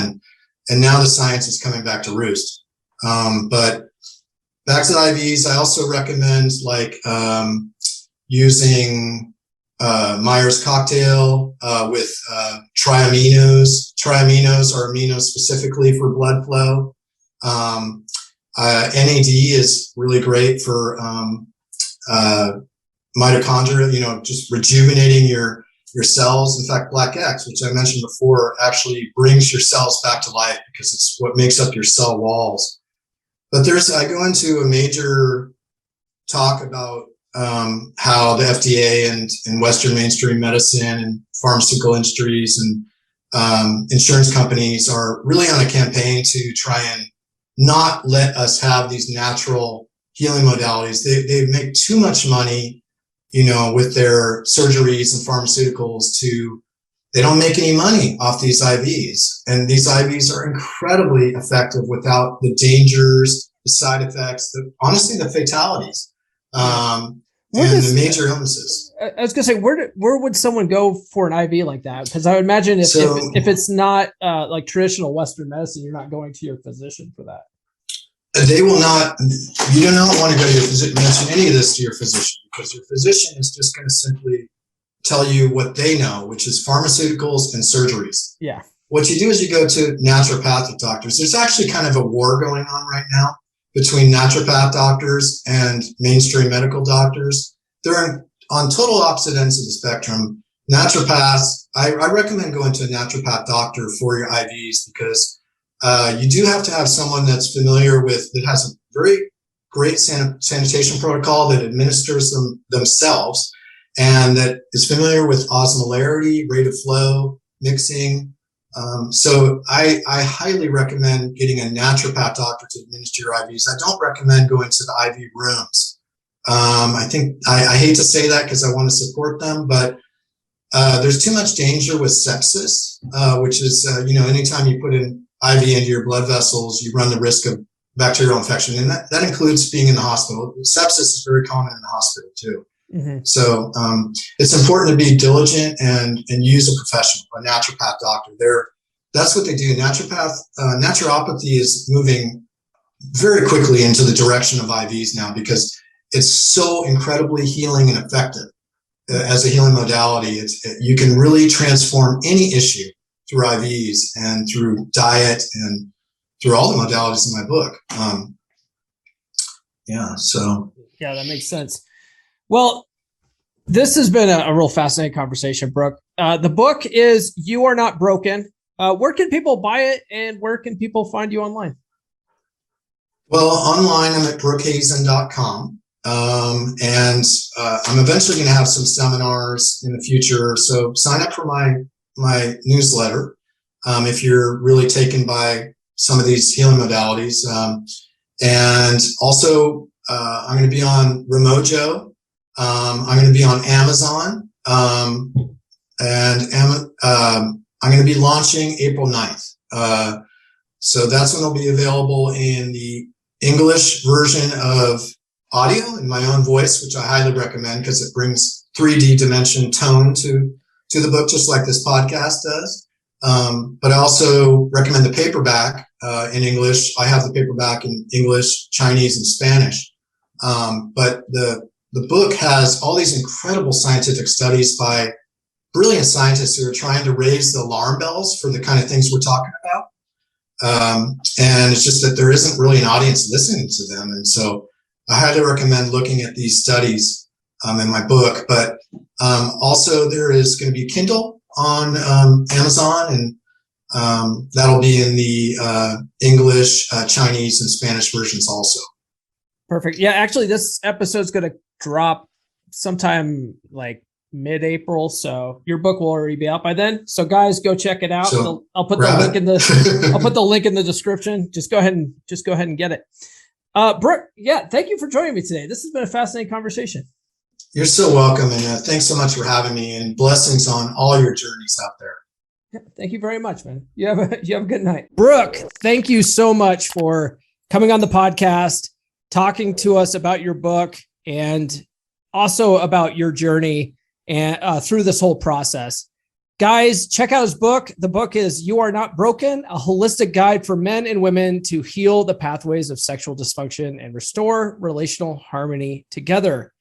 and now the science is coming back to roost. But back to the IVs, I also recommend using Myers cocktail with triaminos. Triaminos are aminos specifically for blood flow. NAD is really great for mitochondria, just rejuvenating your cells. In fact, Black X, which I mentioned before, actually brings your cells back to life because it's what makes up your cell walls. But I go into a major talk about how the FDA and Western mainstream medicine and pharmaceutical industries and insurance companies are really on a campaign to try and not let us have these natural healing modalities. They make too much money, with their surgeries and pharmaceuticals they don't make any money off these IVs. And these IVs are incredibly effective without the dangers, the side effects, honestly, the fatalities, and the major illnesses. I was going to say, where would someone go for an IV like that? Because I would imagine if it's not like traditional Western medicine, you're not going to your physician for that. They will not. You do not want to go to your physician, mention any of this to your physician, because your physician is just going to simply tell you what they know, which is pharmaceuticals and surgeries. Yeah. What you do is you go to naturopathic doctors. There's actually kind of a war going on right now between naturopath doctors and mainstream medical doctors. They're on total opposite ends of the spectrum. Naturopaths, I recommend going to a naturopath doctor for your IVs because you do have to have someone that has a very great sanitation protocol that administers them themselves and that is familiar with osmolarity, rate of flow, mixing. So I highly recommend getting a naturopath doctor to administer your IVs. I don't recommend going to the IV rooms. I think I hate to say that because I want to support them, but there's too much danger with sepsis, which is, anytime you put an IV into your blood vessels, you run the risk of bacterial infection. And that includes being in the hospital. Sepsis is very common in the hospital too. Mm-hmm. So it's important to be diligent and use a professional, a naturopath doctor. That's what they do. Naturopathy is moving very quickly into the direction of IVs now because it's so incredibly healing and effective as a healing modality. You can really transform any issue through IVs and through diet and through all the modalities in my book. Yeah, that makes sense. Well, this has been a real fascinating conversation, Brooke. The book is You Are Not Broken. Where can people buy it and where can people find you online? Well, online I'm at brookehazen.com. And I'm eventually going to have some seminars in the future. So sign up for my newsletter if you're really taken by some of these healing modalities. And also, I'm going to be on Remojo. I'm going to be on Amazon. And I'm going to be launching April 9th. So that's when it'll be available in the English version of audio in my own voice, which I highly recommend because it brings 3D dimension tone to the book, just like this podcast does. But I also recommend the paperback in English. I have the paperback in English, Chinese, and Spanish. But the book has all these incredible scientific studies by brilliant scientists who are trying to raise the alarm bells for the kind of things we're talking about. And it's just that there isn't really an audience listening to them. And so I highly recommend looking at these studies in my book. But also there is going to be Kindle on Amazon, and that'll be in the English, Chinese, and Spanish versions also. Perfect. Yeah, actually, this episode's going to drop sometime like mid-April, so your book will already be out by then. So guys, go check it out. So, I'll put the link in the I'll put the link in the description. Just go ahead and get it. Brooke, yeah, thank you for joining me today. This has been a fascinating conversation. You're so welcome, and thanks so much for having me, and blessings on all your journeys out there. Yeah, thank you very much, man. You have a good night. Brooke, thank you so much for coming on the podcast, talking to us about your book, and also about your journey and through this whole process. Guys, check out his book. The book is You Are Not Broken, a holistic guide for men and women to heal the pathways of sexual dysfunction and restore relational harmony together.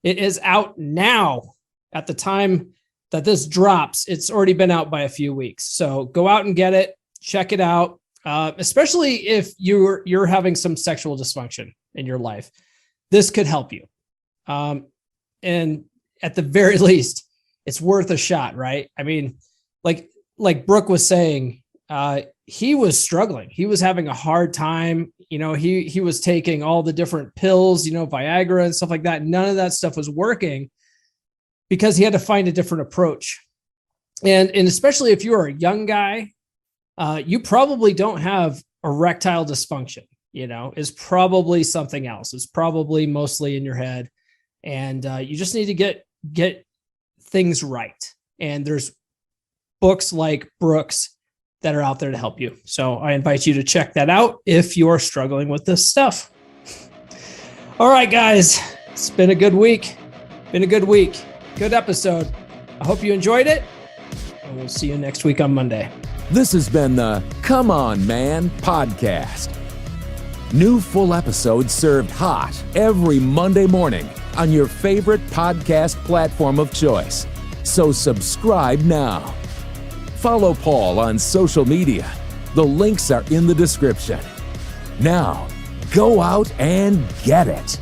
It is out now. At the time that this drops, it's already been out by a few weeks. So go out and get it, check it out, especially if you're having some sexual dysfunction in your life. This could help you. And at the very least, it's worth a shot, right? I mean, like Brooke was saying, he was struggling. He was having a hard time. You know, he was taking all the different pills, Viagra and stuff like that. None of that stuff was working because he had to find a different approach. And especially if you're a young guy, you probably don't have erectile dysfunction, is probably something else. It's probably mostly in your head. And you just need to get things right. And there's books like Brooke's that are out there to help you. So I invite you to check that out if you're struggling with this stuff. All right, guys, it's been a good week. Good episode. I hope you enjoyed it, and we'll see you next week on Monday. This has been the Come On Man podcast. New full episodes served hot every Monday morning on your favorite podcast platform of choice. So subscribe now. Follow Paul on social media. The links are in the description. Now, go out and get it.